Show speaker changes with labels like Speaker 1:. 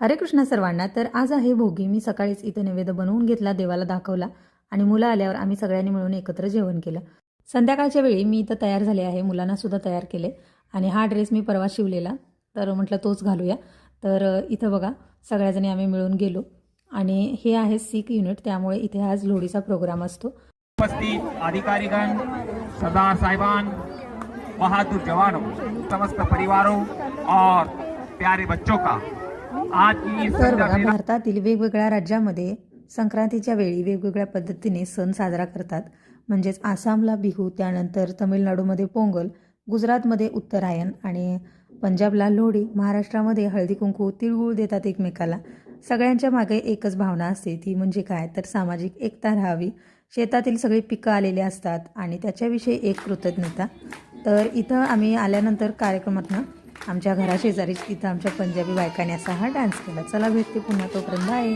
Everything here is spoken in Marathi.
Speaker 1: हरे कृष्णा सर्वांना. तर आज आहे भोगी. मी सकाळीच इथं नैवेद्य बनवून घेतला, देवाला दाखवला आणि मुलं आल्यावर आम्ही सगळ्यांनी मिळून एकत्र जेवण केलं. संध्याकाळच्या वेळी मी इथं तयार झाले आहे, मुलांनासुद्धा तयार केले आणि हा ड्रेस मी परवा शिवलेला, तर म्हटलं तोच घालूया. तर इथं बघा सगळ्याजणी आम्ही मिळून गेलो आणि हे आहे सिख युनिट, त्यामुळे इथे आज लोहडीचा प्रोग्राम असतो.
Speaker 2: उपस्थित अधिकारीगण, सरदार साहिबान, बहादुर जवानों, समस्त परिवारों और प्यारे बच्चों का आज की
Speaker 1: तर बघा भारतातील वेगवेगळ्या राज्यामध्ये संक्रांतीच्या वेळी वेगवेगळ्या पद्धतीने सण साजरा करतात. म्हणजेच आसामला बिहू, त्यानंतर तमिळनाडूमध्ये पोंगल, गुजरातमध्ये उत्तरायण आणि पंजाबला लोहडी, महाराष्ट्रामध्ये हळदी कुंकू तिळगुळ देतात एकमेकाला. सगळ्यांच्या मागे एकच भावना असते, ती म्हणजे काय तर सामाजिक एकता राहावी. शेतातील सगळी पिकं आलेली असतात आणि त्याच्याविषयी एक कृतज्ञता. तर इथं आम्ही आल्यानंतर कार्यक्रमातनं आमच्या घराशेजारीच इथं आमच्या पंजाबी बायकांनी असा हा डान्स केला. चला भेटते पुन्हा, तोपर्यंत आहे.